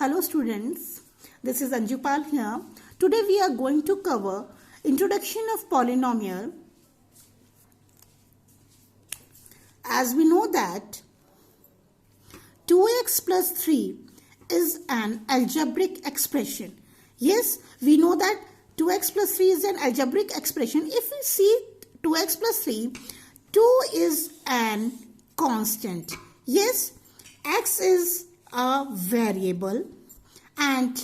Hello students, this is Anjupal here. Today we are going to cover introduction of polynomial. As we know that 2x plus 3 is an algebraic expression. Yes, we know that 2x plus 3 is an algebraic expression. If we see 2x plus 3, 2 is an constant. Yes, x is a variable and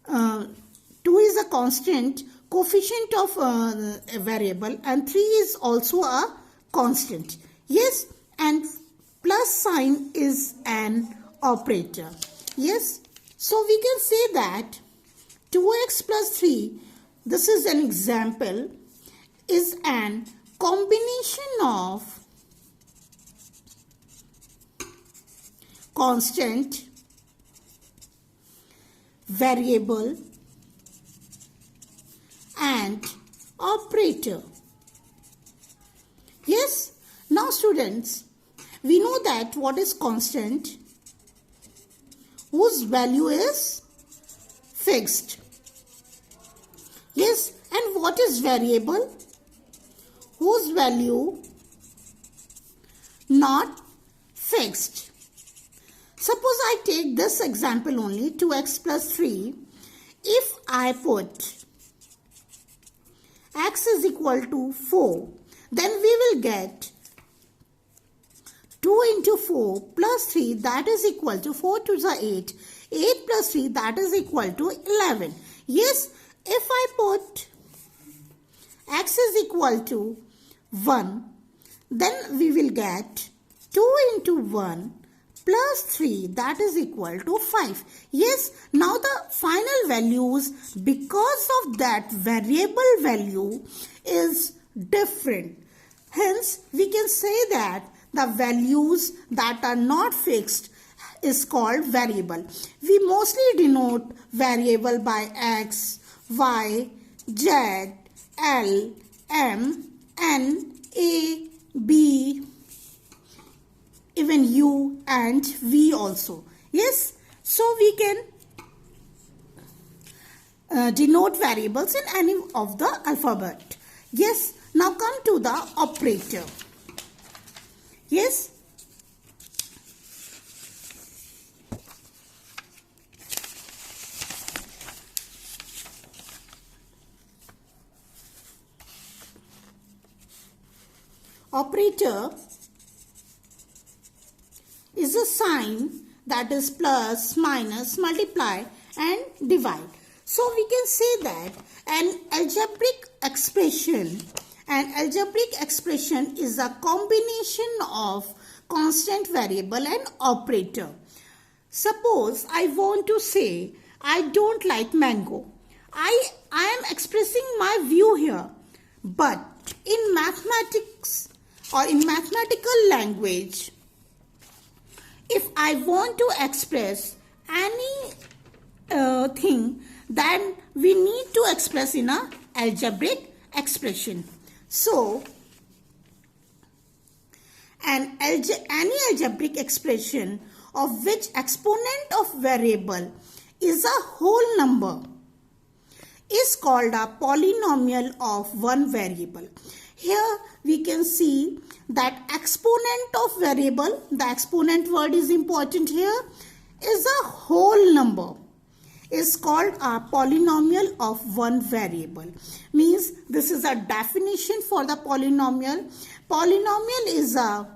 2 is a constant coefficient of a variable and 3 is also a constant. Yes, and plus sign is an operator. Yes, so we can say that 2x plus 3, this is an example, is an combination of constant, variable and operator. Yes, now students, we know that what is constant, whose value is fixed. Yes, and what is variable, whose value not fixed. Suppose I take this example only, 2x plus 3. If I put x is equal to 4, then we will get 2 into 4 plus 3, that is equal to 4 to the 8. 8 plus 3, that is equal to 11. Yes, if I put x is equal to 1, then we will get 2 into 1 plus 3, that is equal to 5. Yes, now the final values, because of that variable value is different. Hence, we can say that the values that are not fixed is called variable. We mostly denote variable by x, y, z, l, m, n, a, b, even u and v also. Yes, so we can denote variables in any of the alphabet. Yes, now come to the operator. Yes, operator is a sign that is plus, minus, multiply and divide. So we can say that an algebraic expression is a combination of constant, variable and operator. Suppose I want to say I don't like mango. I am expressing my view here, but in mathematics or in mathematical language, if I want to express any thing, then we need to express in a algebraic expression. So, any algebraic expression of which exponent of variable is a whole number is called a polynomial of one variable. Here we can see that exponent of variable, the exponent word is important here, is a whole number, is called a polynomial of one variable. Means this is a definition for the polynomial. Polynomial is a,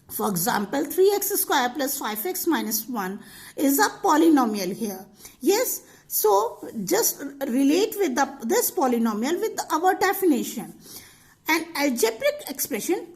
for example, 3x square plus 5x minus 1 is a polynomial here. Yes, so just relate with this polynomial with our definition. An algebraic expression,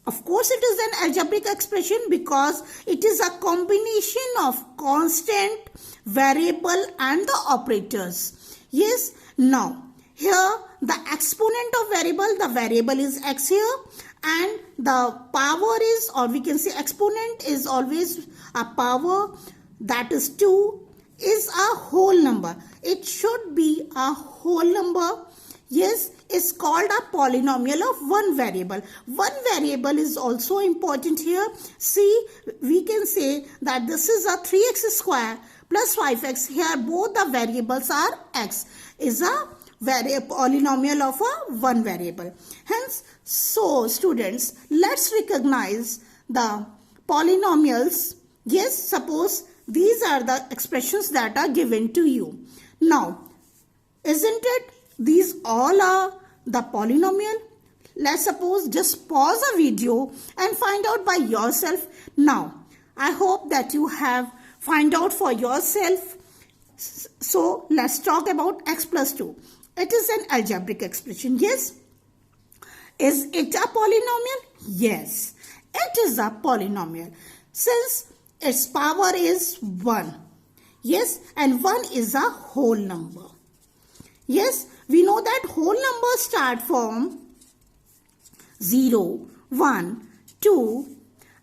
of course it is an algebraic expression because it is a combination of constant, variable and the operators. Yes, now here the exponent of variable, the variable is x here and the power is, or we can say exponent is always a power, that is 2, is a whole number. It should be a whole number. Yes, is called a polynomial of one variable. One variable is also important here. See, we can say that this is a 3x square plus 5x. Here both the variables are x. Is a polynomial of a one variable. Hence, so students, let's recognize the polynomials. Yes, suppose these are the expressions that are given to you. Now, isn't it these all are the polynomial? Let's suppose just pause a video and find out by yourself. Now, I hope that you have find out for yourself. So, let's talk about x plus 2. It is an algebraic expression. Yes. Is it a polynomial? Yes. It is a polynomial. Since its power is 1. Yes. And 1 is a whole number. Yes. We know that whole numbers start from 0, 1, 2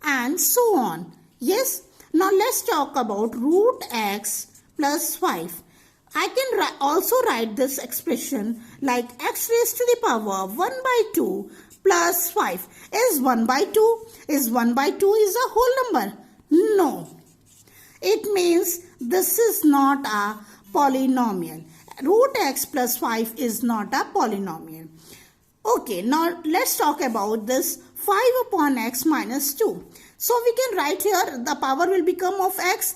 and so on. Yes. Now let's talk about root x plus 5. I can also write this expression like x raised to the power 1 by 2 plus 5. Is 1 by 2? Is 1 by 2 is a whole number? No. It means this is not a polynomial. Root x plus 5 is not a polynomial. Okay, now let's talk about this 5 upon x minus 2. So we can write here the power will become of x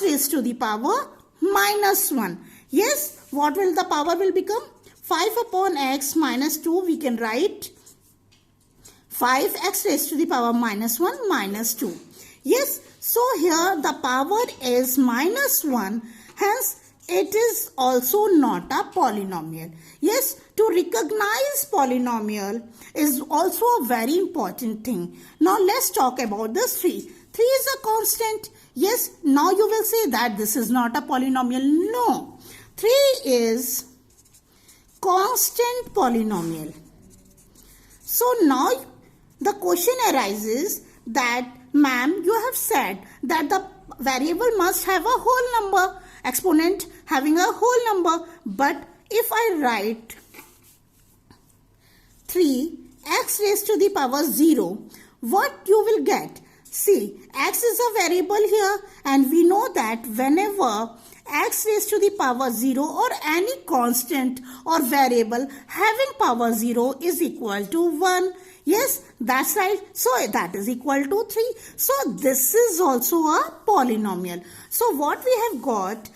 raised to the power minus 1. Yes, what will the power will become? 5 upon x minus 2, we can write 5x raised to the power minus 1 minus 2. Yes, so here the power is minus 1, hence it is also not a polynomial. Yes, to recognize polynomial is also a very important thing. Now let's talk about this 3. 3 is a constant. Yes, now you will say that this is not a polynomial. No, 3 is constant polynomial. So now the question arises that, ma'am, you have said that the variable must have a whole number, exponent having a whole number. But if I write 3 x raised to the power 0, what you will get? See, x is a variable here and we know that whenever x raised to the power 0 or any constant or variable having power 0 is equal to 1. Yes, that's right. So that is equal to 3. So this is also a polynomial. So what we have got,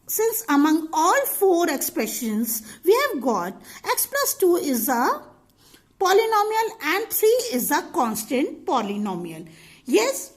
since among all 4 expressions, we have got x plus 2 is a polynomial and 3 is a constant polynomial. Yes,